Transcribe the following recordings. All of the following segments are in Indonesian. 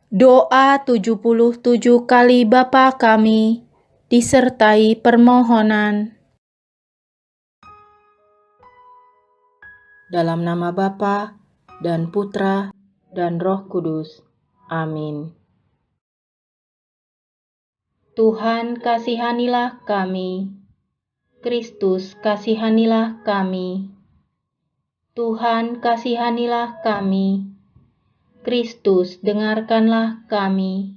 Doa 77 kali Bapa Kami disertai permohonan. Dalam nama Bapa dan Putra dan Roh Kudus. Amin. Tuhan kasihanilah kami. Kristus kasihanilah kami. Tuhan kasihanilah kami. Kristus dengarkanlah kami.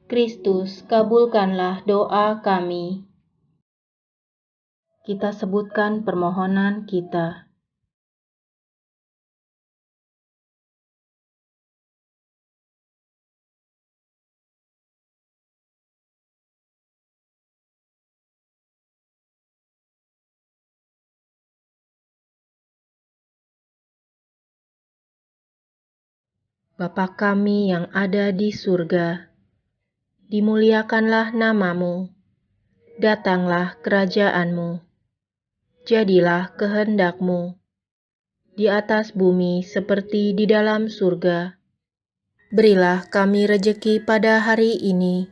Kristus kabulkanlah doa kami. Kita sebutkan permohonan kita. Bapa kami yang ada di surga, dimuliakanlah namamu, datanglah kerajaanmu, jadilah kehendakmu, di atas bumi seperti di dalam surga. Berilah kami rejeki pada hari ini,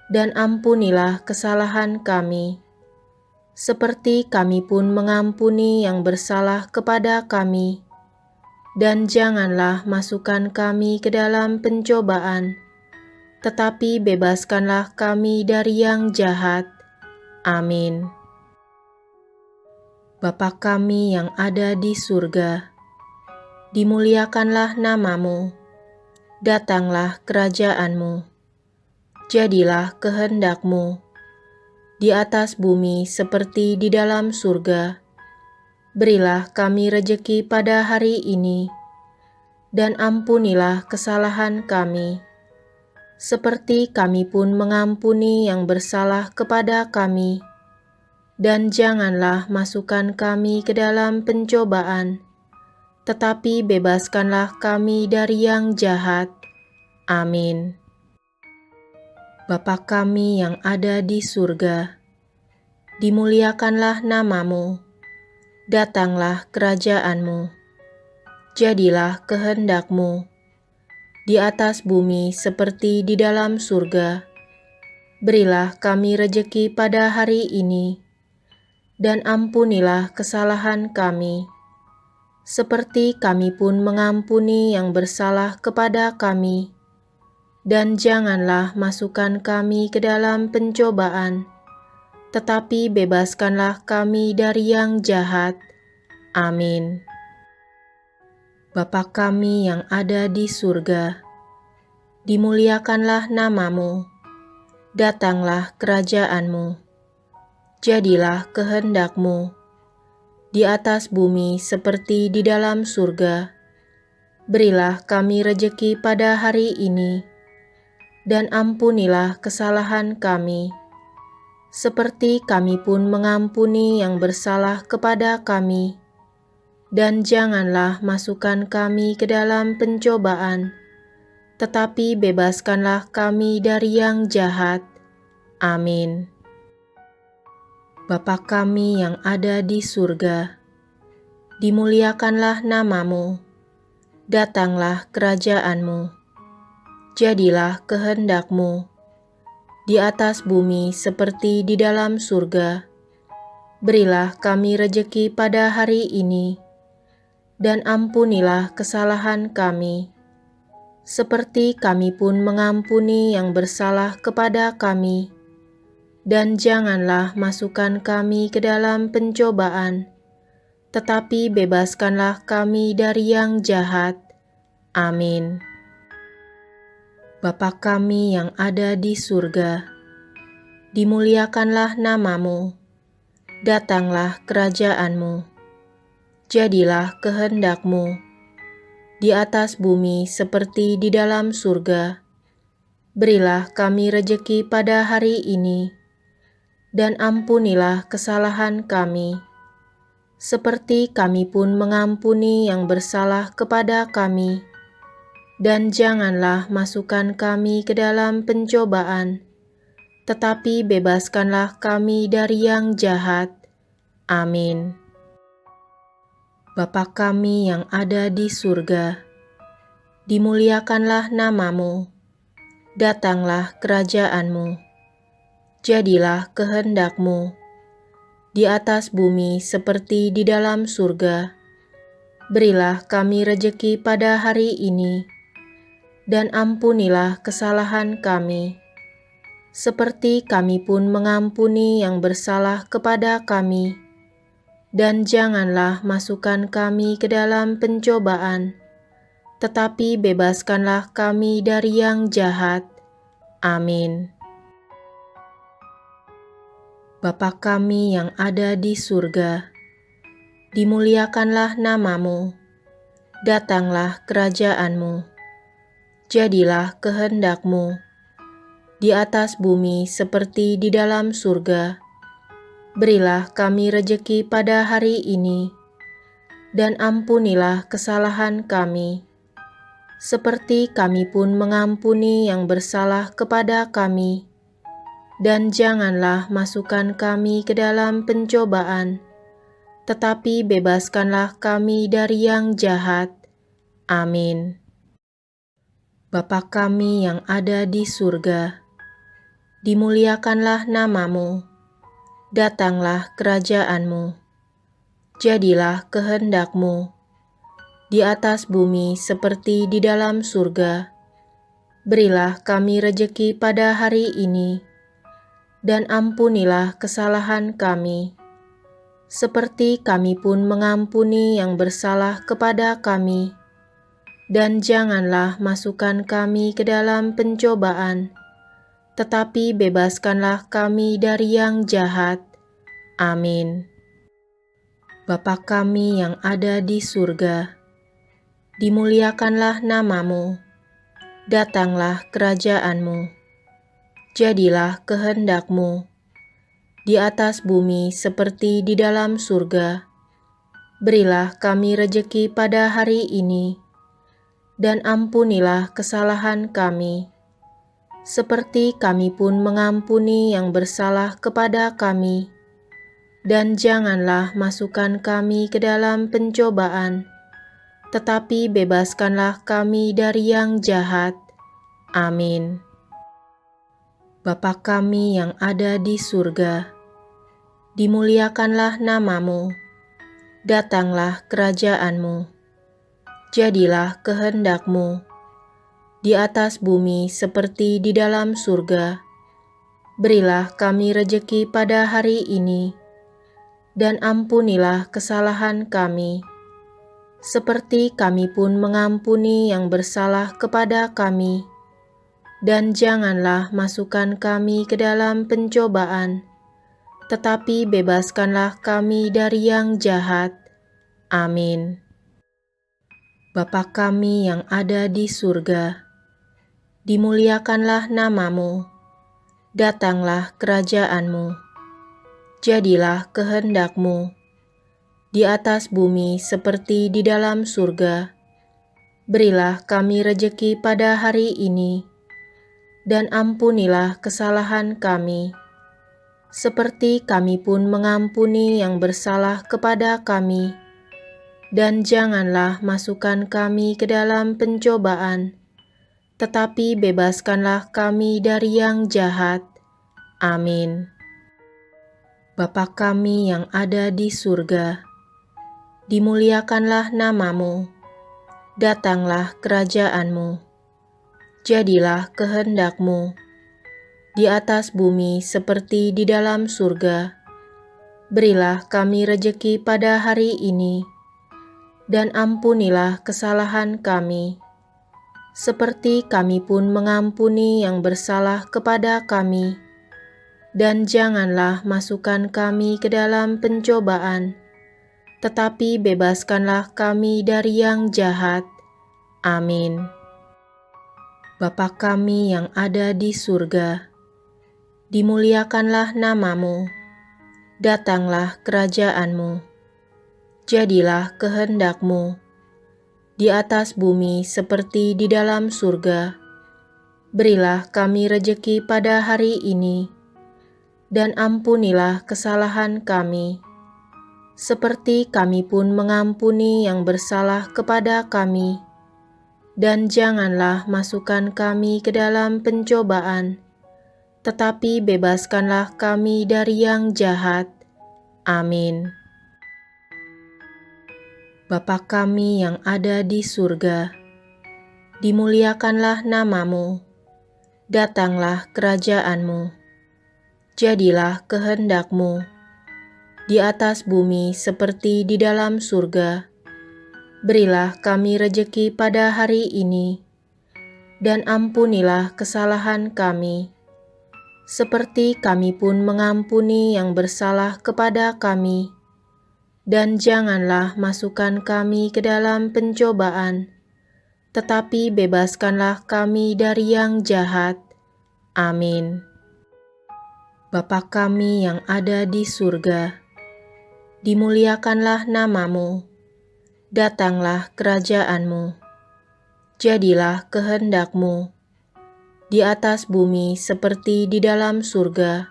dan ampunilah kesalahan kami, seperti kami pun mengampuni yang bersalah kepada kami. Dan janganlah masukkan kami ke dalam pencobaan, tetapi bebaskanlah kami dari yang jahat. Amin. Bapa kami yang ada di surga, dimuliakanlah namamu, datanglah kerajaanmu, jadilah kehendakmu, di atas bumi seperti di dalam surga. Berilah kami rejeki pada hari ini, dan ampunilah kesalahan kami, seperti kami pun mengampuni yang bersalah kepada kami. Dan janganlah masukkan kami ke dalam pencobaan, tetapi bebaskanlah kami dari yang jahat. Amin. Bapa kami yang ada di surga, dimuliakanlah namamu, datanglah kerajaanmu, jadilah kehendakmu, di atas bumi seperti di dalam surga. Berilah kami rejeki pada hari ini, dan ampunilah kesalahan kami, seperti kami pun mengampuni yang bersalah kepada kami. Dan janganlah masukkan kami ke dalam pencobaan, tetapi bebaskanlah kami dari yang jahat. Amin. Bapa kami yang ada di surga, dimuliakanlah namamu, datanglah kerajaanmu, jadilah kehendakmu, di atas bumi seperti di dalam surga. Berilah kami rejeki pada hari ini, dan ampunilah kesalahan kami, seperti kami pun mengampuni yang bersalah kepada kami. Dan janganlah masukkan kami ke dalam pencobaan, tetapi bebaskanlah kami dari yang jahat. Amin. Bapa kami yang ada di surga, dimuliakanlah namamu, datanglah kerajaanmu, jadilah kehendakmu, di atas bumi seperti di dalam surga. Berilah kami rejeki pada hari ini, dan ampunilah kesalahan kami, seperti kami pun mengampuni yang bersalah kepada kami. Dan janganlah masukkan kami ke dalam pencobaan, tetapi bebaskanlah kami dari yang jahat. Amin. Bapa kami yang ada di surga, dimuliakanlah namamu, datanglah kerajaanmu, jadilah kehendakmu, di atas bumi seperti di dalam surga. Berilah kami rejeki pada hari ini, dan ampunilah kesalahan kami, seperti kami pun mengampuni yang bersalah kepada kami. Dan janganlah masukkan kami ke dalam pencobaan, tetapi bebaskanlah kami dari yang jahat. Amin. Bapa kami yang ada di surga, dimuliakanlah namamu, datanglah kerajaanmu, jadilah kehendakmu, di atas bumi seperti di dalam surga. Berilah kami rejeki pada hari ini, dan ampunilah kesalahan kami, seperti kami pun mengampuni yang bersalah kepada kami. Dan janganlah masukkan kami ke dalam pencobaan, tetapi bebaskanlah kami dari yang jahat. Amin. Bapa kami yang ada di surga, dimuliakanlah namamu, datanglah kerajaanmu, jadilah kehendakmu, di atas bumi seperti di dalam surga. Berilah kami rejeki pada hari ini, dan ampunilah kesalahan kami, seperti kami pun mengampuni yang bersalah kepada kami. Dan janganlah masukkan kami ke dalam pencobaan, tetapi bebaskanlah kami dari yang jahat. Amin. Bapa kami yang ada di surga, dimuliakanlah namamu, datanglah kerajaanmu, jadilah kehendakmu, di atas bumi seperti di dalam surga. Berilah kami rejeki pada hari ini, dan ampunilah kesalahan kami, seperti kami pun mengampuni yang bersalah kepada kami. Dan janganlah masukkan kami ke dalam pencobaan, tetapi bebaskanlah kami dari yang jahat. Amin. Bapa kami yang ada di surga, dimuliakanlah namamu, datanglah kerajaanmu, jadilah kehendakmu, di atas bumi seperti di dalam surga. Berilah kami rejeki pada hari ini, dan ampunilah kesalahan kami, seperti kami pun mengampuni yang bersalah kepada kami. Dan janganlah masukkan kami ke dalam pencobaan, tetapi bebaskanlah kami dari yang jahat. Amin. Bapa kami yang ada di surga, dimuliakanlah namamu, datanglah kerajaanmu, jadilah kehendakmu, di atas bumi seperti di dalam surga. Berilah kami rejeki pada hari ini, dan ampunilah kesalahan kami, seperti kami pun mengampuni yang bersalah kepada kami. Dan janganlah masukkan kami ke dalam pencobaan, tetapi bebaskanlah kami dari yang jahat. Amin. Bapa kami yang ada di surga, dimuliakanlah namamu, datanglah kerajaanmu, jadilah kehendakmu, di atas bumi seperti di dalam surga. Berilah kami rejeki pada hari ini, dan ampunilah kesalahan kami, seperti kami pun mengampuni yang bersalah kepada kami. Dan janganlah masukkan kami ke dalam pencobaan, tetapi bebaskanlah kami dari yang jahat. Amin. Bapa kami yang ada di surga, dimuliakanlah namamu, datanglah kerajaanmu, jadilah kehendakmu, di atas bumi seperti di dalam surga. Berilah kami rejeki pada hari ini, dan ampunilah kesalahan kami, seperti kami pun mengampuni yang bersalah kepada kami. Dan janganlah masukkan kami ke dalam pencobaan, tetapi bebaskanlah kami dari yang jahat. Amin. Bapa kami yang ada di surga, dimuliakanlah namamu, datanglah kerajaanmu, jadilah kehendakmu, di atas bumi seperti di dalam surga. Berilah kami rejeki pada hari ini, dan ampunilah kesalahan kami, seperti kami pun mengampuni yang bersalah kepada kami. dan janganlah masukkan kami ke dalam pencobaan, tetapi bebaskanlah kami dari yang jahat. Amin. Bapa kami yang ada di surga, dimuliakanlah namamu, datanglah kerajaan-Mu, jadilah kehendak-Mu, di atas bumi seperti di dalam surga. Berilah kami rejeki pada hari ini, dan ampunilah kesalahan kami, seperti kami pun mengampuni yang bersalah kepada kami. Dan janganlah masukkan kami ke dalam pencobaan, tetapi bebaskanlah kami dari yang jahat. Amin. Bapa kami yang ada di surga, dimuliakanlah namamu, datanglah kerajaan-Mu, jadilah kehendak-Mu, di atas bumi seperti di dalam surga.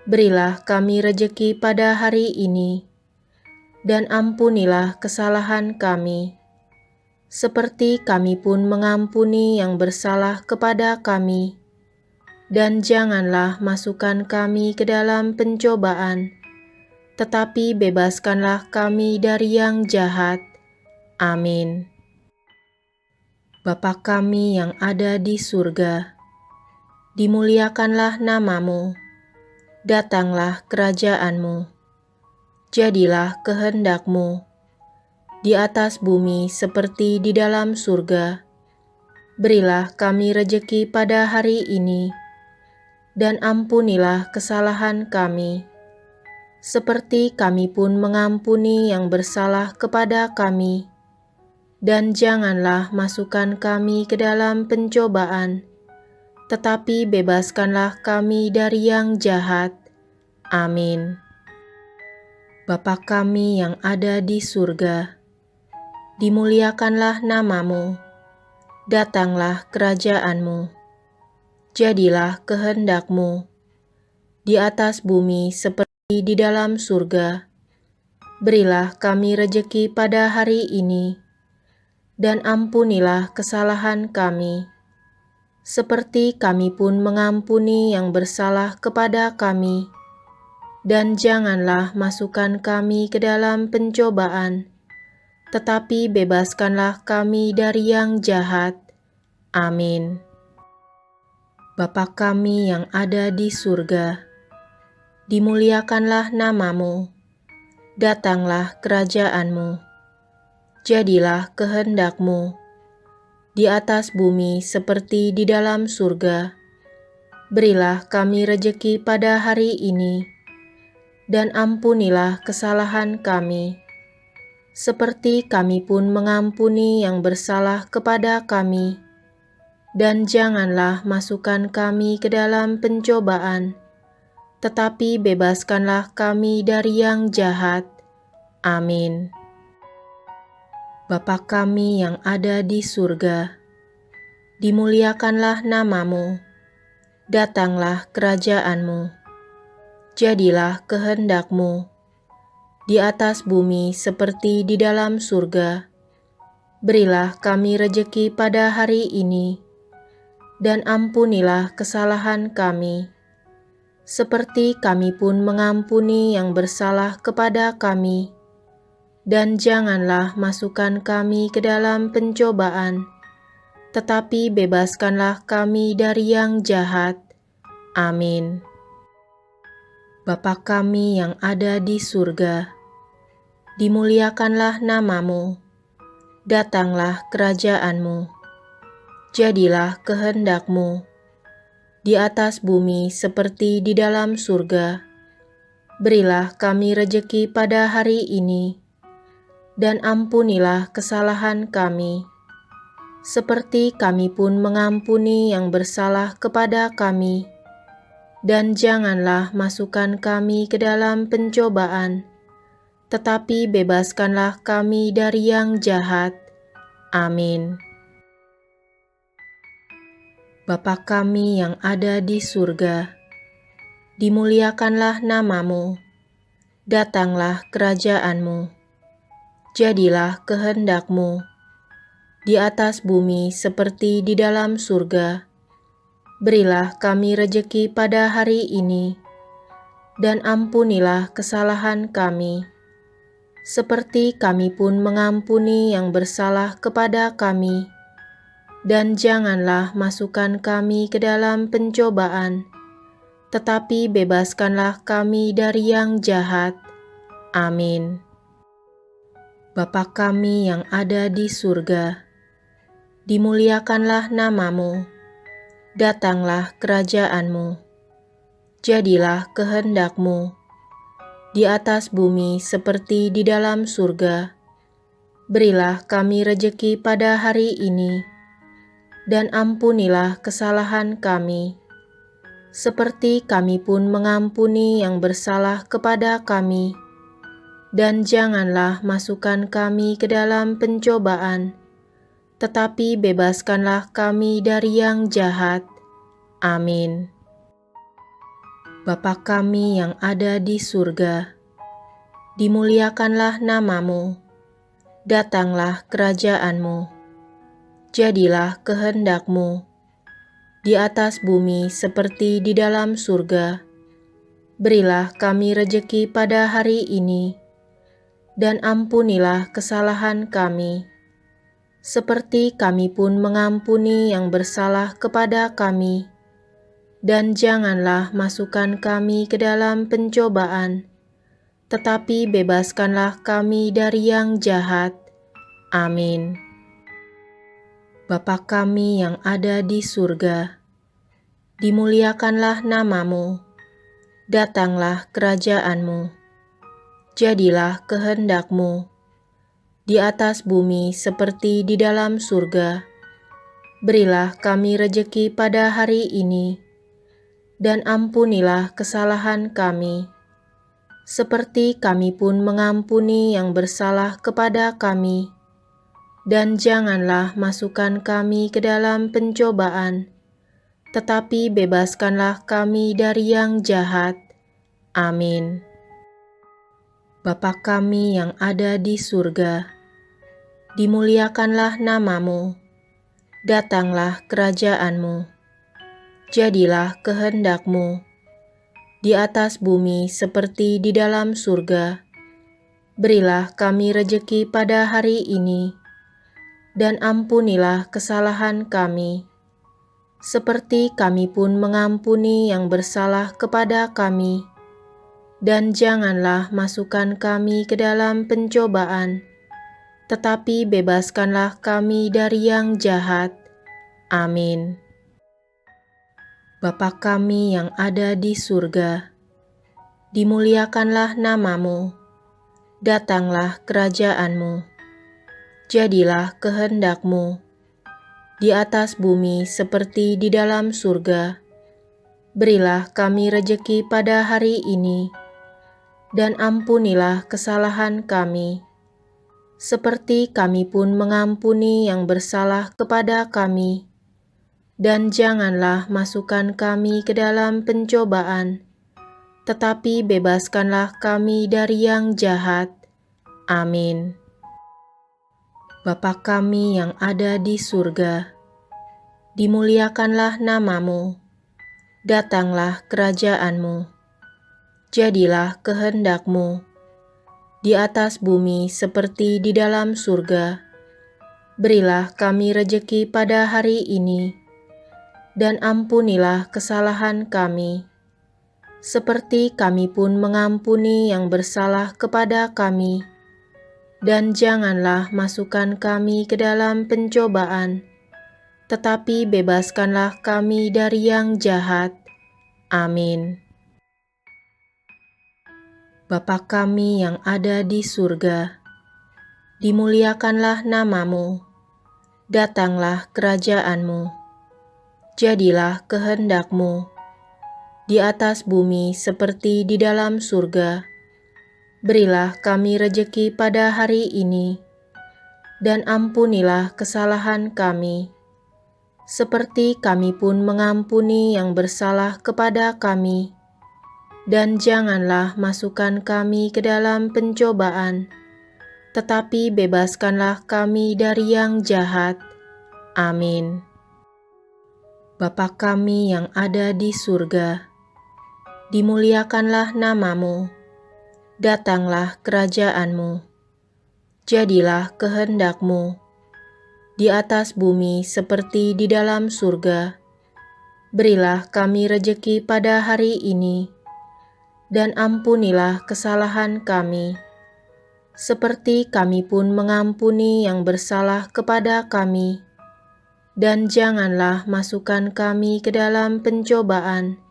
Berilah kami rejeki pada hari ini, dan ampunilah kesalahan kami, seperti kami pun mengampuni yang bersalah kepada kami. Dan janganlah masukkan kami ke dalam pencobaan, tetapi bebaskanlah kami dari yang jahat. Amin. Bapa kami yang ada di surga, dimuliakanlah namamu, datanglah kerajaan-Mu, jadilah kehendak-Mu, di atas bumi seperti di dalam surga. Berilah kami rejeki pada hari ini, dan ampunilah kesalahan kami, seperti kami pun mengampuni yang bersalah kepada kami. Dan janganlah masukkan kami ke dalam pencobaan, tetapi bebaskanlah kami dari yang jahat. Amin. Bapa kami yang ada di surga, dimuliakanlah namamu, datanglah kerajaan-Mu, jadilah kehendak-Mu, di atas bumi seperti di dalam surga. Berilah kami rejeki pada hari ini, dan ampunilah kesalahan kami, seperti kami pun mengampuni yang bersalah kepada kami. Dan janganlah masukkan kami ke dalam pencobaan, tetapi bebaskanlah kami dari yang jahat. Amin. Bapa kami yang ada di surga, dimuliakanlah namamu, datanglah kerajaan-Mu, jadilah kehendak-Mu, di atas bumi seperti di dalam surga. Berilah kami rejeki pada hari ini, dan ampunilah kesalahan kami, seperti kami pun mengampuni yang bersalah kepada kami. Dan janganlah masukkan kami ke dalam pencobaan, tetapi bebaskanlah kami dari yang jahat. Amin. Bapa kami yang ada di surga, dimuliakanlah namamu, datanglah kerajaan-Mu, jadilah kehendak-Mu, di atas bumi seperti di dalam surga. Berilah kami rejeki pada hari ini, dan ampunilah kesalahan kami, seperti kami pun mengampuni yang bersalah kepada kami. Dan janganlah masukkan kami ke dalam pencobaan, tetapi bebaskanlah kami dari yang jahat. Amin. Bapa kami yang ada di surga, dimuliakanlah namamu, datanglah kerajaan-Mu, jadilah kehendak-Mu, di atas bumi seperti di dalam surga. Berilah kami rejeki pada hari ini, dan ampunilah kesalahan kami, seperti kami pun mengampuni yang bersalah kepada kami. Dan janganlah masukkan kami ke dalam pencobaan, tetapi bebaskanlah kami dari yang jahat. Amin. Bapa kami yang ada di surga, dimuliakanlah namamu, datanglah kerajaan-Mu, jadilah kehendak-Mu, di atas bumi seperti di dalam surga. Berilah kami rejeki pada hari ini, dan ampunilah kesalahan kami, seperti kami pun mengampuni yang bersalah kepada kami. Dan janganlah masukkan kami ke dalam pencobaan, tetapi bebaskanlah kami dari yang jahat. Amin. Bapa kami yang ada di surga, dimuliakanlah namamu, datanglah kerajaan-Mu, jadilah kehendak-Mu, di atas bumi seperti di dalam surga. Berilah kami rejeki pada hari ini, dan ampunilah kesalahan kami, seperti kami pun mengampuni yang bersalah kepada kami. Dan janganlah masukkan kami ke dalam pencobaan, tetapi bebaskanlah kami dari yang jahat. Amin. Bapa kami yang ada di surga, dimuliakanlah namamu, datanglah kerajaan-Mu, jadilah kehendak-Mu, di atas bumi seperti di dalam surga. Berilah kami rejeki pada hari ini, dan ampunilah kesalahan kami, seperti kami pun mengampuni yang bersalah kepada kami. Dan janganlah masukkan kami ke dalam pencobaan, tetapi bebaskanlah kami dari yang jahat. Amin. Bapa kami yang ada di surga, dimuliakanlah namamu, datanglah kerajaan-Mu, jadilah kehendak-Mu, di atas bumi seperti di dalam surga. Berilah kami rejeki pada hari ini, dan ampunilah kesalahan kami, seperti kami pun mengampuni yang bersalah kepada kami. Dan janganlah masukkan kami ke dalam pencobaan, tetapi bebaskanlah kami dari yang jahat. Amin. Bapa kami yang ada di surga, dimuliakanlah namamu, datanglah kerajaan-Mu, jadilah kehendak-Mu, di atas bumi seperti di dalam surga. Berilah kami rejeki pada hari ini, dan ampunilah kesalahan kami, seperti kami pun mengampuni yang bersalah kepada kami. Dan janganlah masukkan kami ke dalam pencobaan, tetapi bebaskanlah kami dari yang jahat. Amin. Bapa kami yang ada di surga, dimuliakanlah namamu, datanglah kerajaan-Mu, jadilah kehendak-Mu, di atas bumi seperti di dalam surga. Berilah kami rejeki pada hari ini, dan ampunilah kesalahan kami, seperti kami pun mengampuni yang bersalah kepada kami. Dan janganlah masukkan kami ke dalam pencobaan, tetapi bebaskanlah kami dari yang jahat. Amin. Bapa kami yang ada di surga, dimuliakanlah namamu, datanglah kerajaan-Mu, jadilah kehendak-Mu, di atas bumi seperti di dalam surga. Berilah kami rejeki pada hari ini, dan ampunilah kesalahan kami, seperti kami pun mengampuni yang bersalah kepada kami. Dan janganlah masukkan kami ke dalam pencobaan, tetapi bebaskanlah kami dari yang jahat. Amin. Bapa kami yang ada di surga, dimuliakanlah namamu, datanglah kerajaan-Mu, jadilah kehendak-Mu, di atas bumi seperti di dalam surga. Berilah kami rejeki pada hari ini, dan ampunilah kesalahan kami, seperti kami pun mengampuni yang bersalah kepada kami. Dan janganlah masukkan kami ke dalam pencobaan, tetapi bebaskanlah kami dari yang jahat. Amin. Bapa kami yang ada di surga, dimuliakanlah namamu, datanglah kerajaan-Mu, jadilah kehendak-Mu di atas bumi seperti di dalam surga. Berilah kami rejeki pada hari ini, dan ampunilah kesalahan kami, seperti kami pun mengampuni yang bersalah kepada kami. Dan janganlah masukkan kami ke dalam pencobaan,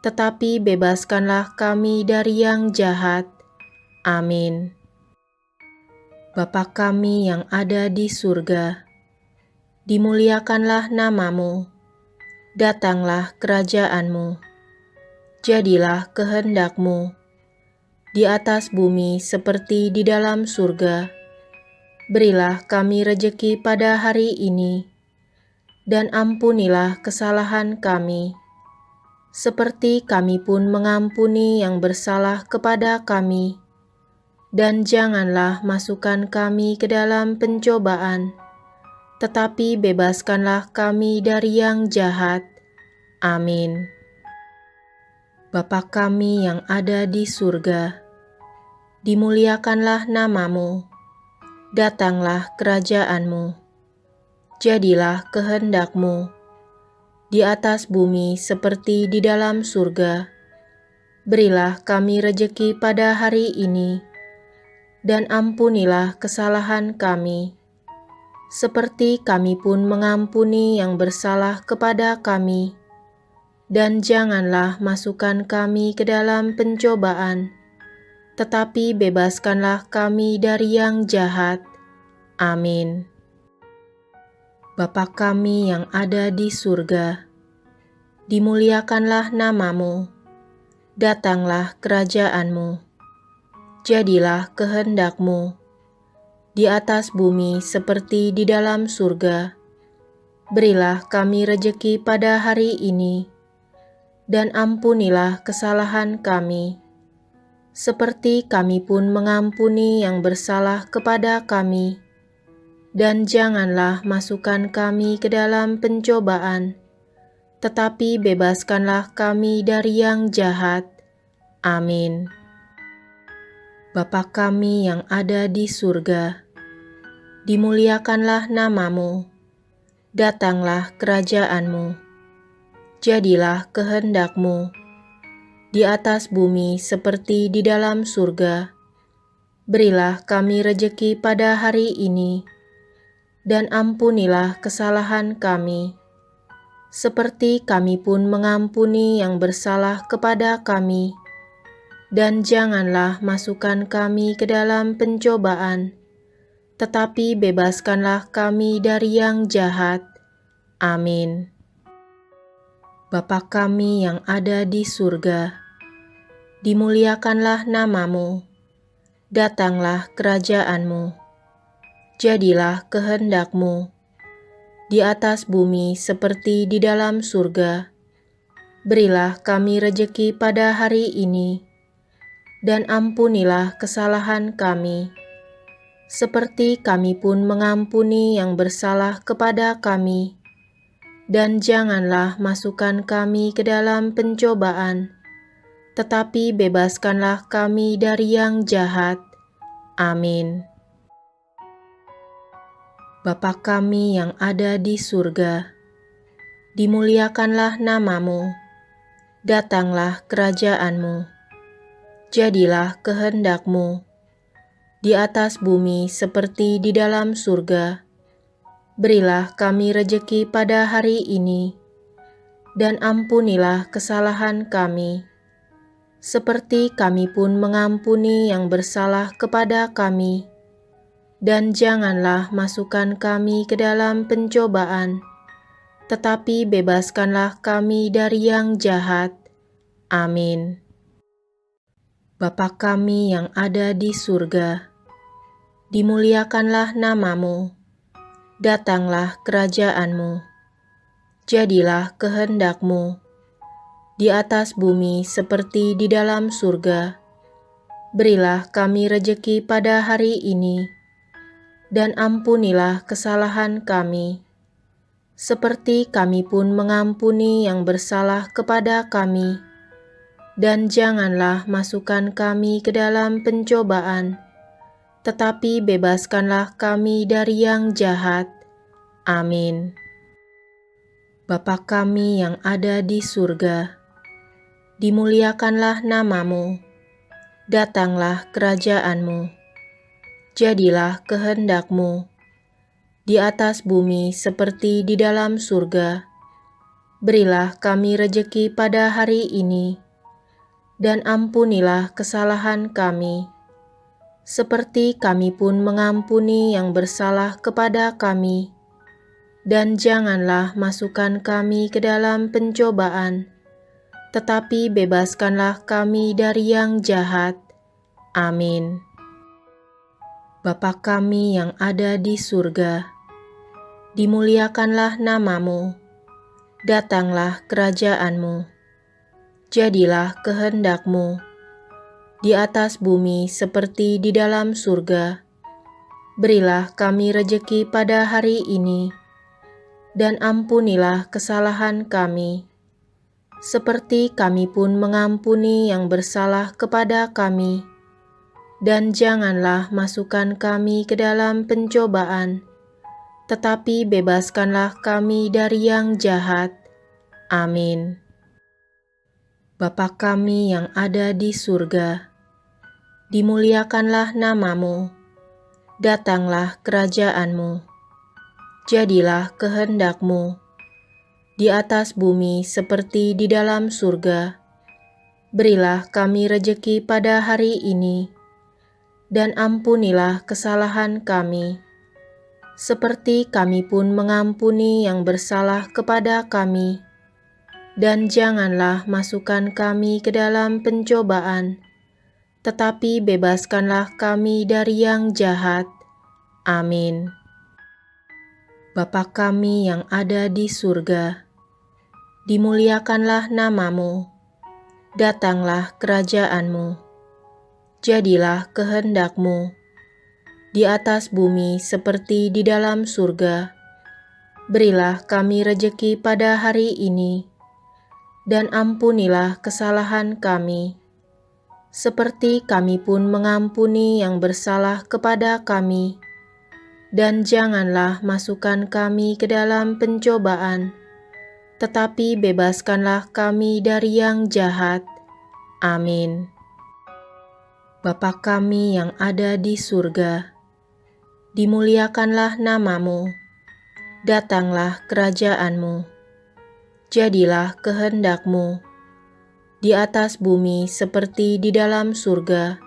tetapi bebaskanlah kami dari yang jahat. Amin. Bapa kami yang ada di surga, dimuliakanlah namamu, datanglah kerajaan-Mu, jadilah kehendak-Mu di atas bumi seperti di dalam surga. Berilah kami rejeki pada hari ini, dan ampunilah kesalahan kami, seperti kami pun mengampuni yang bersalah kepada kami. Dan janganlah masukkan kami ke dalam pencobaan, tetapi bebaskanlah kami dari yang jahat. Amin. Bapa kami yang ada di surga, dimuliakanlah namamu, datanglah kerajaan-Mu, jadilah kehendak-Mu di atas bumi seperti di dalam surga. Berilah kami rejeki pada hari ini, dan ampunilah kesalahan kami, seperti kami pun mengampuni yang bersalah kepada kami. Dan janganlah masukkan kami ke dalam pencobaan, tetapi bebaskanlah kami dari yang jahat. Amin. Bapa kami yang ada di surga, dimuliakanlah namamu, datanglah kerajaan-Mu, jadilah kehendak-Mu di atas bumi seperti di dalam surga. Berilah kami rejeki pada hari ini, dan ampunilah kesalahan kami, seperti kami pun mengampuni yang bersalah kepada kami. Dan janganlah masukkan kami ke dalam pencobaan, tetapi bebaskanlah kami dari yang jahat. Amin. Bapa kami yang ada di surga, dimuliakanlah namamu, datanglah kerajaan-Mu, jadilah kehendak-Mu di atas bumi seperti di dalam surga. Berilah kami rejeki pada hari ini, dan ampunilah kesalahan kami, seperti kami pun mengampuni yang bersalah kepada kami. Dan janganlah masukkan kami ke dalam pencobaan, tetapi bebaskanlah kami dari yang jahat. Amin. Bapa kami yang ada di surga, dimuliakanlah namamu, datanglah kerajaan-Mu, jadilah kehendak-Mu di atas bumi seperti di dalam surga. Berilah kami rejeki pada hari ini, dan ampunilah kesalahan kami, seperti kami pun mengampuni yang bersalah kepada kami. Dan janganlah masukkan kami ke dalam pencobaan, tetapi bebaskanlah kami dari yang jahat. Amin. Bapa kami yang ada di surga, dimuliakanlah namamu, datanglah kerajaan-Mu, jadilah kehendak-Mu di atas bumi seperti di dalam surga. Berilah kami rejeki pada hari ini, dan ampunilah kesalahan kami, seperti kami pun mengampuni yang bersalah kepada kami. Dan janganlah masukkan kami ke dalam pencobaan, tetapi bebaskanlah kami dari yang jahat. Amin. Bapa kami yang ada di surga, dimuliakanlah namamu, datanglah kerajaan-Mu, jadilah kehendak-Mu di atas bumi seperti di dalam surga. Berilah kami rejeki pada hari ini, dan ampunilah kesalahan kami, seperti kami pun mengampuni yang bersalah kepada kami. Dan janganlah masukkan kami ke dalam pencobaan, tetapi bebaskanlah kami dari yang jahat. Amin. Bapa kami yang ada di surga, dimuliakanlah namamu, datanglah kerajaanmu, jadilah kehendakmu, di atas bumi seperti di dalam surga. Berilah kami rejeki pada hari ini, dan ampunilah kesalahan kami, seperti kami pun mengampuni yang bersalah kepada kami. Dan janganlah masukkan kami ke dalam pencobaan, tetapi bebaskanlah kami dari yang jahat. Amin. Bapa kami yang ada di surga, dimuliakanlah namamu, datanglah kerajaanmu, jadilah kehendakmu, di atas bumi seperti di dalam surga. Berilah kami rejeki pada hari ini, dan ampunilah kesalahan kami, seperti kami pun mengampuni yang bersalah kepada kami. Dan janganlah masukkan kami ke dalam pencobaan, tetapi bebaskanlah kami dari yang jahat. Amin. Bapa kami yang ada di surga, dimuliakanlah namamu, datanglah kerajaanmu, jadilah kehendakmu, di atas bumi seperti di dalam surga. Berilah kami rejeki pada hari ini, dan ampunilah kesalahan kami, seperti kami pun mengampuni yang bersalah kepada kami. Dan janganlah masukkan kami ke dalam pencobaan, tetapi bebaskanlah kami dari yang jahat. Amin. Bapa kami yang ada di surga, dimuliakanlah namamu, datanglah kerajaanmu, jadilah kehendakmu, di atas bumi seperti di dalam surga. Berilah kami rejeki pada hari ini, dan ampunilah kesalahan kami, seperti kami pun mengampuni yang bersalah kepada kami. Dan janganlah masukkan kami ke dalam pencobaan, tetapi bebaskanlah kami dari yang jahat. Amin. Bapa kami yang ada di surga, dimuliakanlah namamu, datanglah kerajaanmu, jadilah kehendakmu, di atas bumi seperti di dalam surga.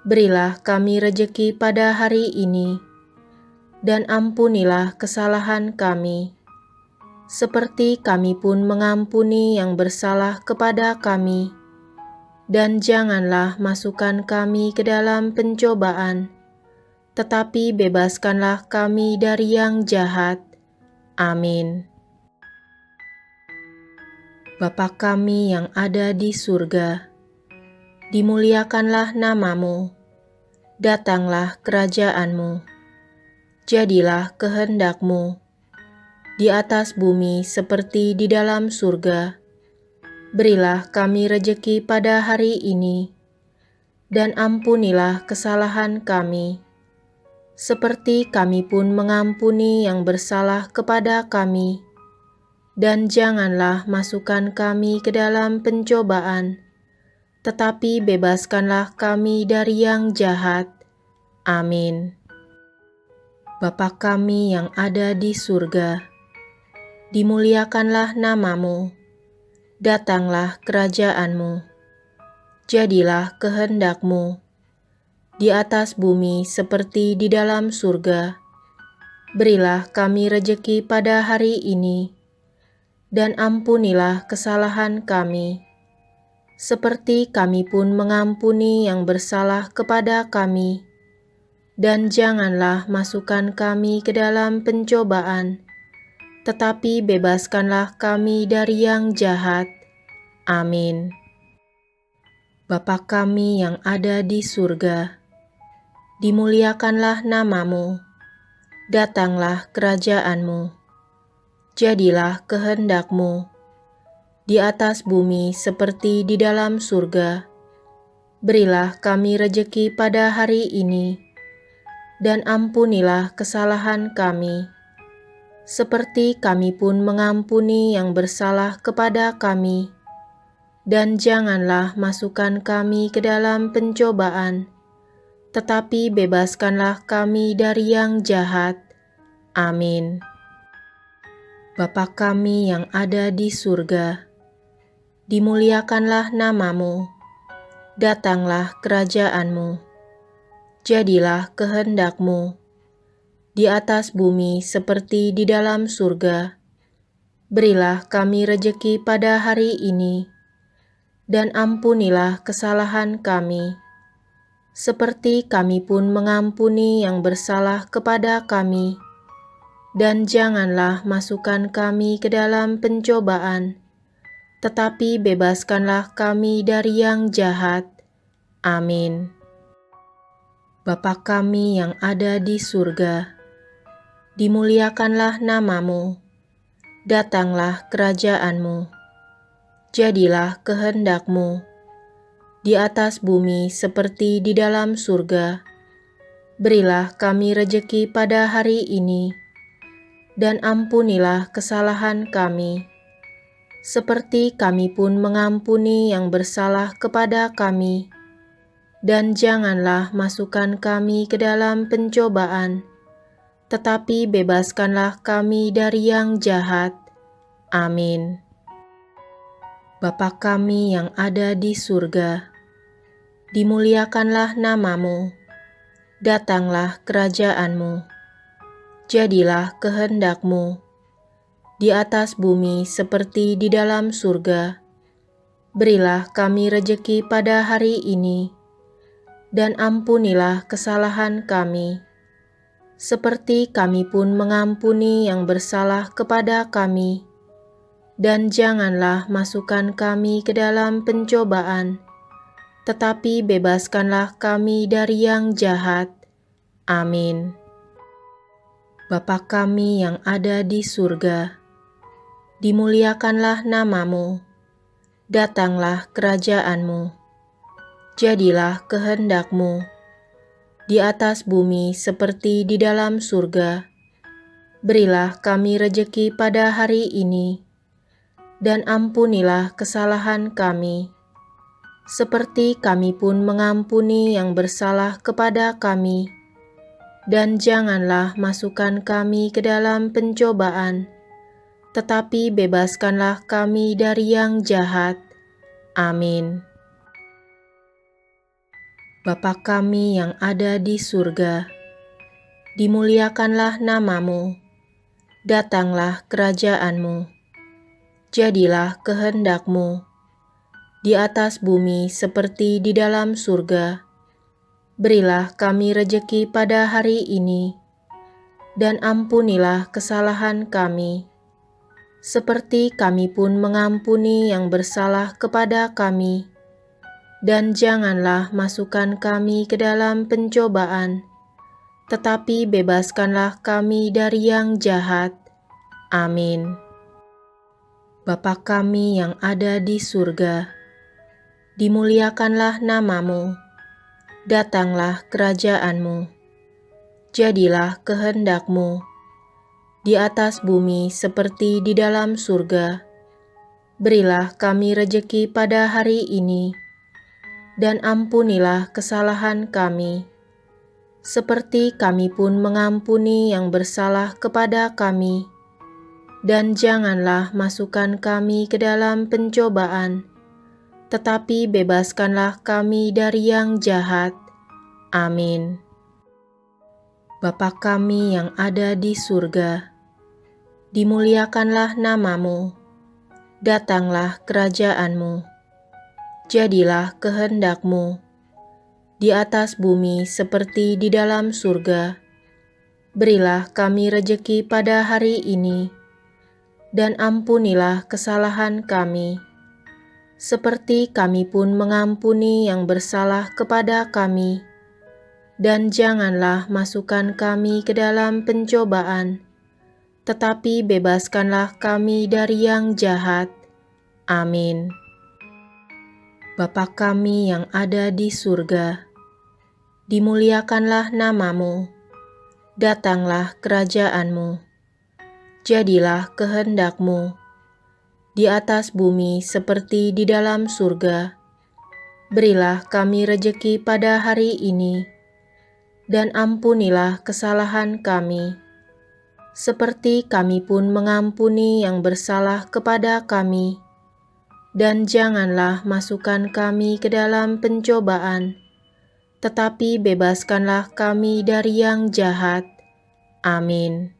Berilah kami rejeki pada hari ini, dan ampunilah kesalahan kami, seperti kami pun mengampuni yang bersalah kepada kami. Dan janganlah masukkan kami ke dalam pencobaan, tetapi bebaskanlah kami dari yang jahat. Amin. Bapa kami yang ada di surga, dimuliakanlah namamu, datanglah kerajaanmu, jadilah kehendakmu, di atas bumi seperti di dalam surga. Berilah kami rejeki pada hari ini, dan ampunilah kesalahan kami, seperti kami pun mengampuni yang bersalah kepada kami. Dan janganlah masukkan kami ke dalam pencobaan, tetapi bebaskanlah kami dari yang jahat. Amin. Bapa kami yang ada di surga, dimuliakanlah namamu, datanglah kerajaanmu, jadilah kehendakmu, di atas bumi seperti di dalam surga. Berilah kami rejeki pada hari ini, dan ampunilah kesalahan kami, seperti kami pun mengampuni yang bersalah kepada kami. Dan janganlah masukkan kami ke dalam pencobaan, tetapi bebaskanlah kami dari yang jahat. Amin. Bapa kami yang ada di surga, dimuliakanlah namamu, datanglah kerajaanmu, Jadilah kehendak-Mu di atas bumi seperti di dalam surga. Berilah kami rejeki pada hari ini, dan ampunilah kesalahan kami, seperti kami pun mengampuni yang bersalah kepada kami. Dan janganlah masukkan kami ke dalam pencobaan, tetapi bebaskanlah kami dari yang jahat. Amin. Bapa kami yang ada di surga, dimuliakanlah nama-Mu, datanglah kerajaan-Mu, jadilah kehendak-Mu di atas bumi seperti di dalam surga. Berilah kami rejeki pada hari ini, dan ampunilah kesalahan kami, seperti kami pun mengampuni yang bersalah kepada kami. Dan janganlah masukkan kami ke dalam pencobaan, tetapi bebaskanlah kami dari yang jahat. Amin. Bapa kami yang ada di surga, dimuliakanlah nama-Mu, datanglah kerajaan-Mu, jadilah kehendak-Mu di atas bumi seperti di dalam surga. Berilah kami rejeki pada hari ini, dan ampunilah kesalahan kami, seperti kami pun mengampuni yang bersalah kepada kami. Dan janganlah masukkan kami ke dalam pencobaan, tetapi bebaskanlah kami dari yang jahat. Amin. Bapa kami yang ada di surga, dimuliakanlah nama-Mu, datanglah kerajaan-Mu, jadilah kehendak-Mu di atas bumi seperti di dalam surga. Berilah kami rejeki pada hari ini, dan ampunilah kesalahan kami, seperti kami pun mengampuni yang bersalah kepada kami. Dan janganlah masukkan kami ke dalam pencobaan, tetapi bebaskanlah kami dari yang jahat. Amin. Bapa kami yang ada di surga, dimuliakanlah nama-Mu, datanglah kerajaan-Mu, jadilah kehendak-Mu di atas bumi seperti di dalam surga. Berilah kami rejeki pada hari ini, dan ampunilah kesalahan kami, seperti kami pun mengampuni yang bersalah kepada kami. Dan janganlah masukkan kami ke dalam pencobaan, tetapi bebaskanlah kami dari yang jahat. Amin. Bapa kami yang ada di surga, dimuliakanlah nama-Mu, datanglah kerajaan-Mu, jadilah kehendak-Mu di atas bumi seperti di dalam surga. Berilah kami rejeki pada hari ini, dan ampunilah kesalahan kami, seperti kami pun mengampuni yang bersalah kepada kami. Dan janganlah masukkan kami ke dalam pencobaan, tetapi bebaskanlah kami dari yang jahat. Amin. Bapa kami yang ada di surga, dimuliakanlah nama-Mu, datanglah kerajaan-Mu, jadilah kehendak-Mu di atas bumi seperti di dalam surga. Berilah kami rejeki pada hari ini, dan ampunilah kesalahan kami, seperti kami pun mengampuni yang bersalah kepada kami. Dan janganlah masukkan kami ke dalam pencobaan, tetapi bebaskanlah kami dari yang jahat. Amin. Bapa kami yang ada di surga, dimuliakanlah nama-Mu, datanglah kerajaan-Mu, jadilah kehendak-Mu di atas bumi seperti di dalam surga. Berilah kami rejeki pada hari ini, dan ampunilah kesalahan kami, seperti kami pun mengampuni yang bersalah kepada kami. Dan janganlah masukkan kami ke dalam pencobaan, tetapi bebaskanlah kami dari yang jahat. Amin. Bapa kami yang ada di surga, dimuliakanlah namamu, datanglah kerajaanmu, jadilah kehendakmu, di atas bumi seperti di dalam surga. Berilah kami rejeki pada hari ini, dan ampunilah kesalahan kami, seperti kami pun mengampuni yang bersalah kepada kami. Dan janganlah masukkan kami ke dalam pencobaan, tetapi bebaskanlah kami dari yang jahat. Amin.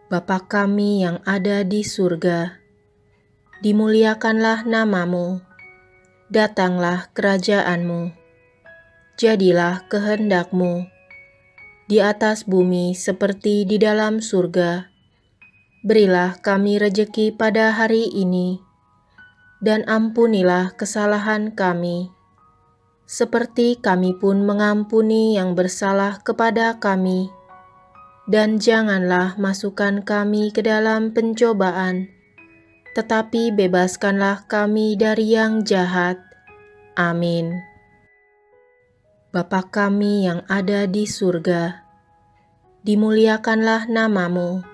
Bapa kami yang ada di surga, dimuliakanlah namamu, datanglah kerajaanmu, jadilah kehendakmu, di atas bumi seperti di dalam surga. Berilah kami rejeki pada hari ini, dan ampunilah kesalahan kami, seperti kami pun mengampuni yang bersalah kepada kami. Dan janganlah masukkan kami ke dalam pencobaan, tetapi bebaskanlah kami dari yang jahat. Amin. Bapa kami yang ada di surga, dimuliakanlah namamu,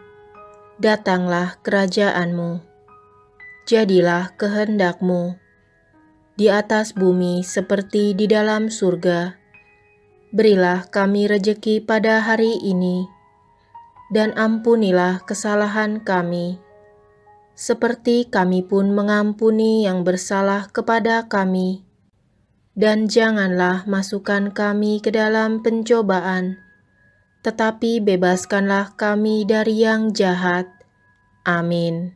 datanglah kerajaanmu, jadilah kehendakmu, di atas bumi seperti di dalam surga. Berilah kami rejeki pada hari ini, dan ampunilah kesalahan kami, seperti kami pun mengampuni yang bersalah kepada kami. Dan janganlah masukkan kami ke dalam pencobaan, tetapi bebaskanlah kami dari yang jahat. Amin.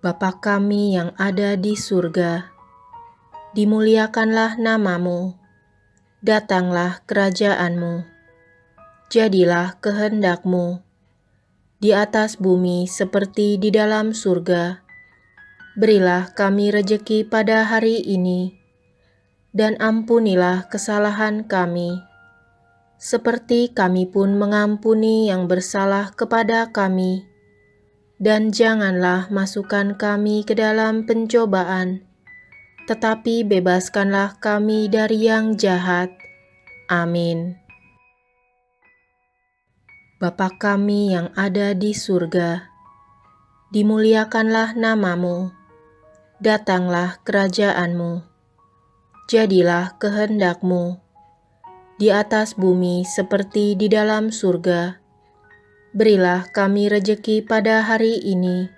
Bapa kami yang ada di surga, dimuliakanlah namamu, datanglah kerajaanmu, jadilah kehendakmu, di atas bumi seperti di dalam surga. Berilah kami rejeki pada hari ini, dan ampunilah kesalahan kami, seperti kami pun mengampuni yang bersalah kepada kami. Dan janganlah masukkan kami ke dalam pencobaan, tetapi bebaskanlah kami dari yang jahat. Amin. Bapa kami yang ada di surga, dimuliakanlah namamu, datanglah kerajaanmu, jadilah kehendakmu, di atas bumi seperti di dalam surga. Berilah kami rejeki pada hari ini,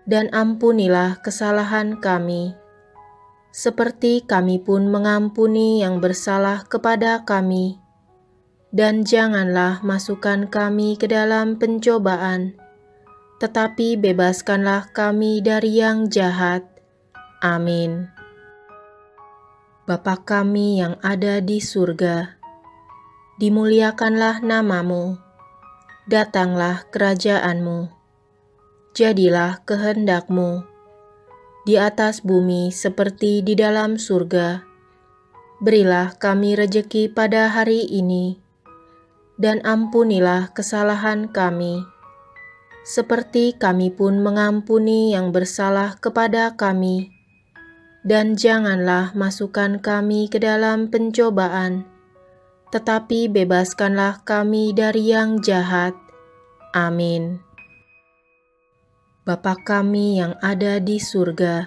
dan ampunilah kesalahan kami, seperti kami pun mengampuni yang bersalah kepada kami. Dan janganlah masukkan kami ke dalam pencobaan, tetapi bebaskanlah kami dari yang jahat. Amin. Bapa kami yang ada di surga, dimuliakanlah namamu, datanglah kerajaanmu, jadilah kehendakmu, di atas bumi seperti di dalam surga. Berilah kami rejeki pada hari ini, dan ampunilah kesalahan kami, seperti kami pun mengampuni yang bersalah kepada kami. Dan janganlah masukkan kami ke dalam pencobaan, tetapi bebaskanlah kami dari yang jahat. Amin. Bapa kami yang ada di surga,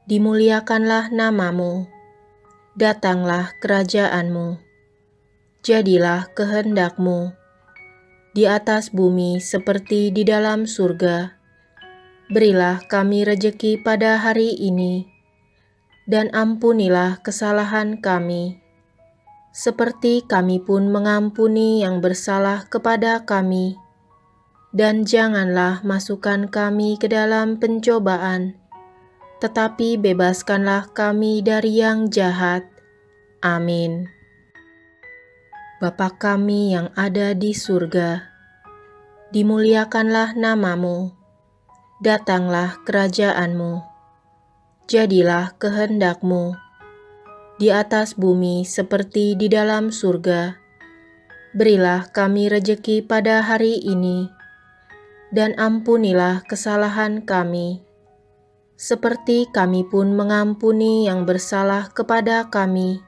dimuliakanlah namamu, datanglah kerajaanmu, jadilah kehendakmu, di atas bumi seperti di dalam surga. Berilah kami rejeki pada hari ini, dan ampunilah kesalahan kami, seperti kami pun mengampuni yang bersalah kepada kami. Dan janganlah masukkan kami ke dalam pencobaan, tetapi bebaskanlah kami dari yang jahat. Amin. Bapa kami yang ada di surga, dimuliakanlah namamu, datanglah kerajaanmu, jadilah kehendakmu, di atas bumi seperti di dalam surga. Berilah kami rejeki pada hari ini, dan ampunilah kesalahan kami, seperti kami pun mengampuni yang bersalah kepada kami.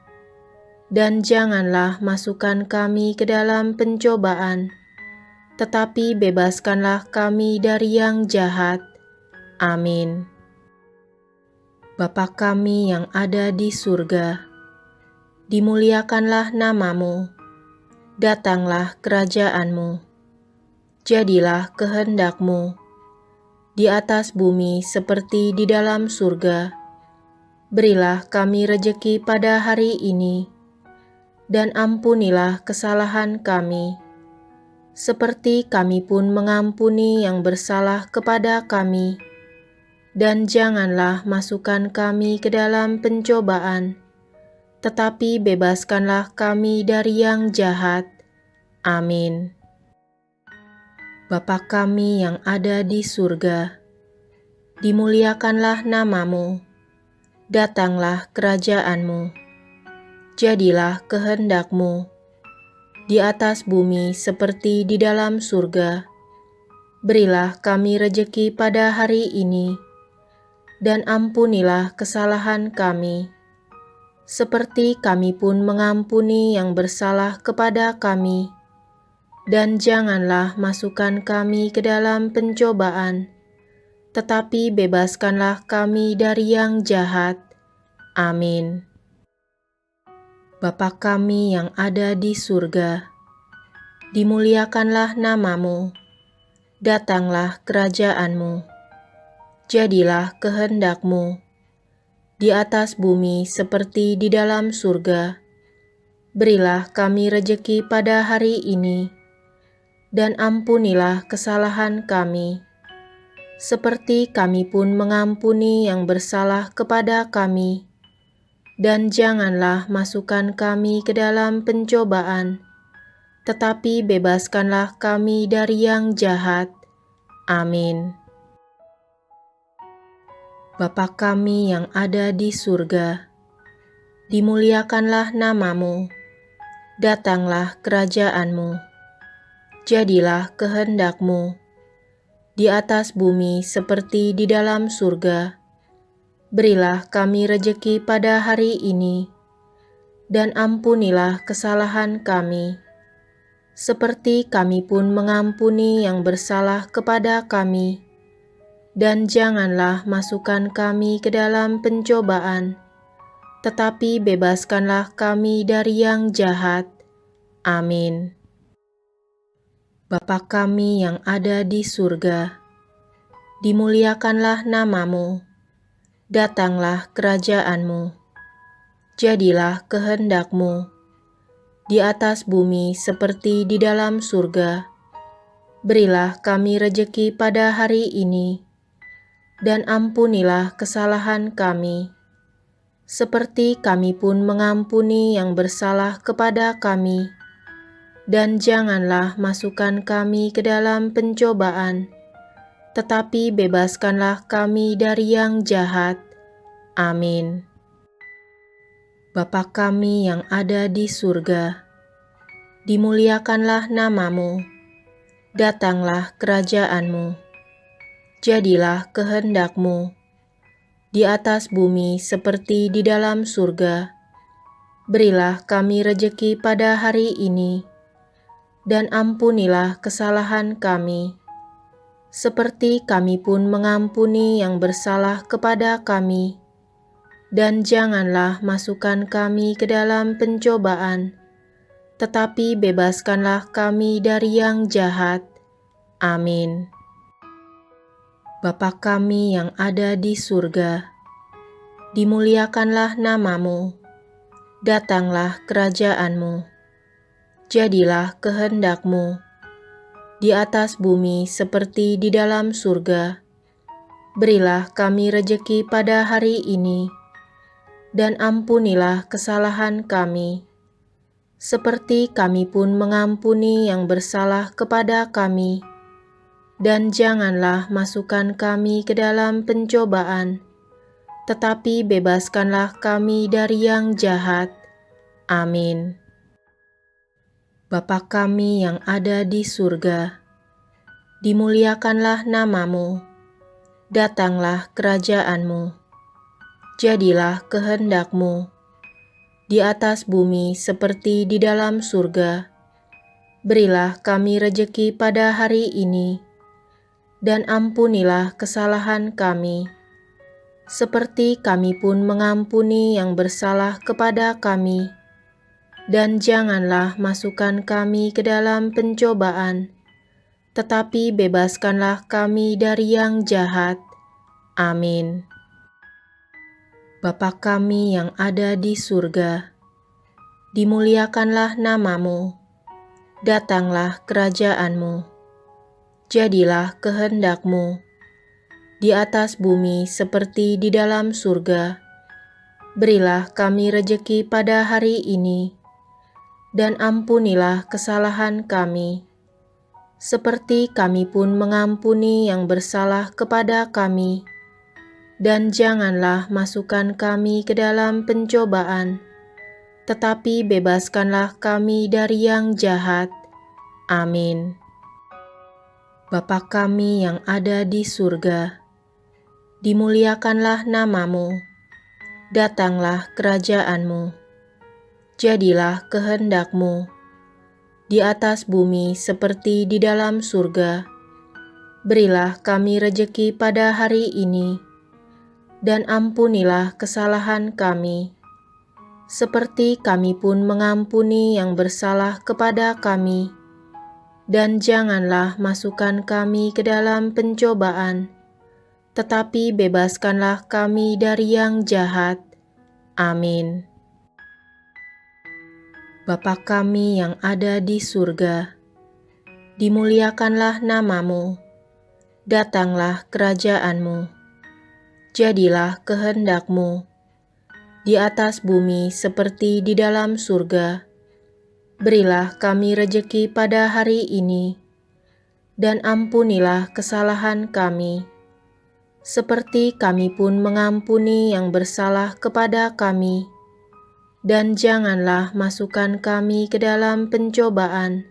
Dan janganlah masukkan kami ke dalam pencobaan, tetapi bebaskanlah kami dari yang jahat. Amin. Bapa kami yang ada di surga, dimuliakanlah namamu, datanglah kerajaanmu, jadilah kehendakmu, di atas bumi seperti di dalam surga. Berilah kami rejeki pada hari ini, dan ampunilah kesalahan kami, seperti kami pun mengampuni yang bersalah kepada kami. Dan janganlah masukkan kami ke dalam pencobaan, tetapi bebaskanlah kami dari yang jahat. Amin. Bapa kami yang ada di surga, dimuliakanlah namamu, datanglah kerajaanmu, jadilah kehendakmu, di atas bumi seperti di dalam surga. Berilah kami rejeki pada hari ini, dan ampunilah kesalahan kami, seperti kami pun mengampuni yang bersalah kepada kami. Dan janganlah masukkan kami ke dalam pencobaan, tetapi bebaskanlah kami dari yang jahat. Amin. Bapa kami yang ada di surga, dimuliakanlah namamu, datanglah kerajaanmu, jadilah kehendakmu, di atas bumi seperti di dalam surga. Berilah kami rejeki pada hari ini, dan ampunilah kesalahan kami, seperti kami pun mengampuni yang bersalah kepada kami. Dan janganlah masukkan kami ke dalam pencobaan, tetapi bebaskanlah kami dari yang jahat. Amin. Bapa kami yang ada di surga, dimuliakanlah namamu, datanglah kerajaanmu, jadilah kehendakmu, di atas bumi seperti di dalam surga. Berilah kami rejeki pada hari ini, dan ampunilah kesalahan kami, seperti kami pun mengampuni yang bersalah kepada kami. Dan janganlah masukkan kami ke dalam pencobaan, tetapi bebaskanlah kami dari yang jahat. Amin. Bapa kami yang ada di surga, dimuliakanlah namamu, datanglah kerajaanmu, jadilah kehendakmu, di atas bumi seperti di dalam surga. Berilah kami rejeki pada hari ini, dan ampunilah kesalahan kami, seperti kami pun mengampuni yang bersalah kepada kami. Dan janganlah masukkan kami ke dalam pencobaan, tetapi bebaskanlah kami dari yang jahat. Amin. Bapa kami yang ada di surga, dimuliakanlah namamu, datanglah kerajaanmu, jadilah kehendakmu, di atas bumi seperti di dalam surga. Berilah kami rejeki pada hari ini, dan ampunilah kesalahan kami, seperti kami pun mengampuni yang bersalah kepada kami. Dan janganlah masukkan kami ke dalam pencobaan, tetapi bebaskanlah kami dari yang jahat. Amin. Bapa kami yang ada di surga, dimuliakanlah namamu, datanglah kerajaanmu, jadilah kehendakmu, di atas bumi seperti di dalam surga. Berilah kami rejeki pada hari ini, dan ampunilah kesalahan kami, seperti kami pun mengampuni yang bersalah kepada kami. Dan janganlah masukkan kami ke dalam pencobaan, tetapi bebaskanlah kami dari yang jahat. Amin. Bapa kami yang ada di surga, dimuliakanlah namamu, datanglah kerajaan-Mu, jadilah kehendak-Mu, di atas bumi seperti di dalam surga. Berilah kami rejeki pada hari ini, dan ampunilah kesalahan kami, seperti kami pun mengampuni yang bersalah kepada kami. Dan janganlah masukkan kami ke dalam pencobaan, tetapi bebaskanlah kami dari yang jahat. Amin. Bapa kami yang ada di surga, dimuliakanlah namamu, datanglah kerajaan-Mu, jadilah kehendak-Mu, di atas bumi seperti di dalam surga. Berilah kami rejeki pada hari ini, dan ampunilah kesalahan kami, seperti kami pun mengampuni yang bersalah kepada kami. Dan janganlah masukkan kami ke dalam pencobaan, tetapi bebaskanlah kami dari yang jahat. Amin. Bapa kami yang ada di surga, dimuliakanlah namamu, datanglah kerajaan-Mu, jadilah kehendak-Mu, di atas bumi seperti di dalam surga. Berilah kami rejeki pada hari ini, dan ampunilah kesalahan kami, seperti kami pun mengampuni yang bersalah kepada kami. Dan janganlah masukkan kami ke dalam pencobaan, tetapi bebaskanlah kami dari yang jahat. Amin. Bapa kami yang ada di surga, dimuliakanlah namamu, datanglah kerajaan-Mu, jadilah kehendak-Mu, di atas bumi seperti di dalam surga. Berilah kami rejeki pada hari ini, dan ampunilah kesalahan kami, seperti kami pun mengampuni yang bersalah kepada kami. Dan janganlah masukkan kami ke dalam pencobaan,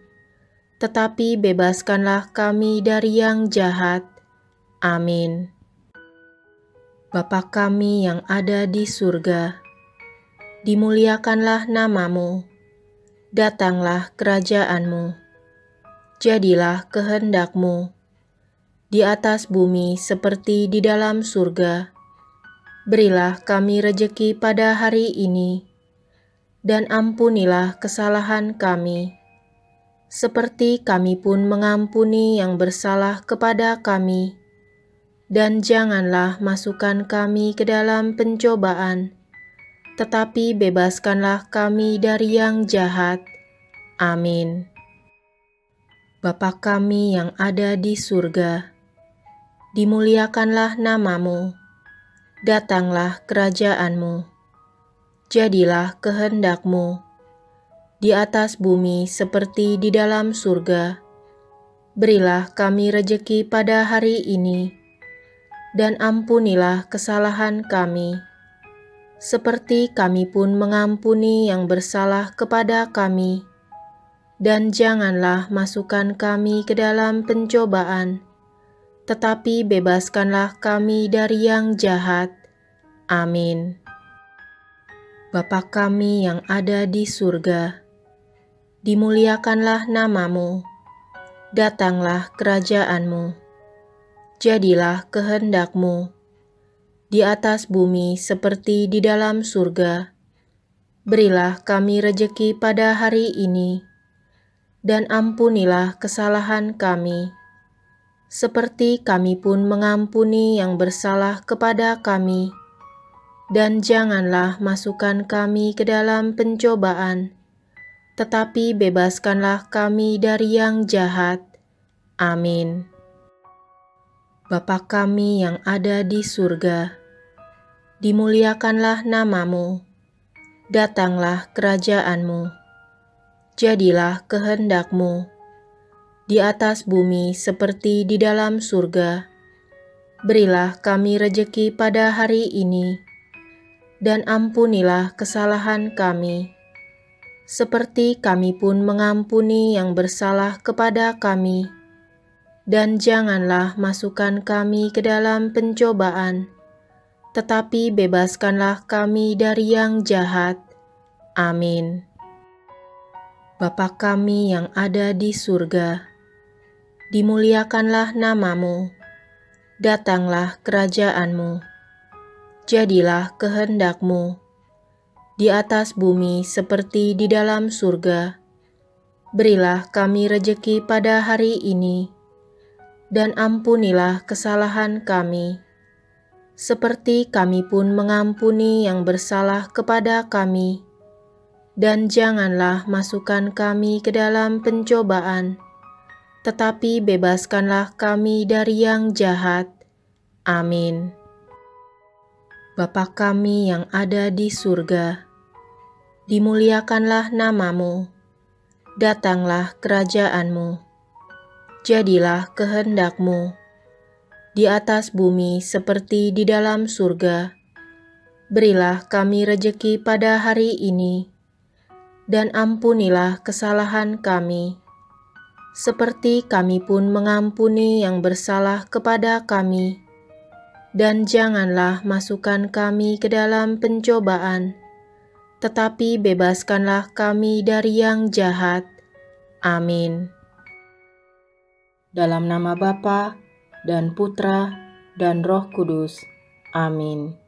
tetapi bebaskanlah kami dari yang jahat. Amin. Bapa kami yang ada di surga, dimuliakanlah namamu, datanglah kerajaan-Mu, jadilah kehendak-Mu, di atas bumi seperti di dalam surga. Berilah kami rejeki pada hari ini, dan ampunilah kesalahan kami, seperti kami pun mengampuni yang bersalah kepada kami. Dan janganlah masukkan kami ke dalam pencobaan, tetapi bebaskanlah kami dari yang jahat. Amin. Bapa kami yang ada di surga, dimuliakanlah namamu, datanglah kerajaan-Mu, jadilah kehendak-Mu, di atas bumi seperti di dalam surga. Berilah kami rejeki pada hari ini, dan ampunilah kesalahan kami, seperti kami pun mengampuni yang bersalah kepada kami. Dan janganlah masukkan kami ke dalam pencobaan, tetapi bebaskanlah kami dari yang jahat. Amin. Bapa kami yang ada di surga, dimuliakanlah namamu, datanglah kerajaan-Mu, jadilah kehendak-Mu, di atas bumi seperti di dalam surga. Berilah kami rejeki pada hari ini, dan ampunilah kesalahan kami, seperti kami pun mengampuni yang bersalah kepada kami. Dan janganlah masukkan kami ke dalam pencobaan, tetapi bebaskanlah kami dari yang jahat. Amin. Bapa kami yang ada di surga, dimuliakanlah namamu, datanglah kerajaan-Mu, jadilah kehendak-Mu, di atas bumi seperti di dalam surga. Berilah kami rejeki pada hari ini, dan ampunilah kesalahan kami, seperti kami pun mengampuni yang bersalah kepada kami. Dan janganlah masukkan kami ke dalam pencobaan, tetapi bebaskanlah kami dari yang jahat. Amin. Bapa kami yang ada di surga, dimuliakanlah namamu, datanglah kerajaanmu, jadilah kehendakmu, di atas bumi seperti di dalam surga. Berilah kami rejeki pada hari ini, dan ampunilah kesalahan kami, seperti kami pun mengampuni yang bersalah kepada kami. Dan janganlah masukkan kami ke dalam pencobaan, tetapi bebaskanlah kami dari yang jahat. Amin. Bapa kami yang ada di surga, dimuliakanlah namamu, datanglah kerajaanmu, jadilah kehendakmu, di atas bumi seperti di dalam surga. Berilah kami rejeki pada hari ini, dan ampunilah kesalahan kami, seperti kami pun mengampuni yang bersalah kepada kami. Dan janganlah masukkan kami ke dalam pencobaan, tetapi bebaskanlah kami dari yang jahat. Amin. Dalam nama Bapa dan Putra dan Roh Kudus. Amin.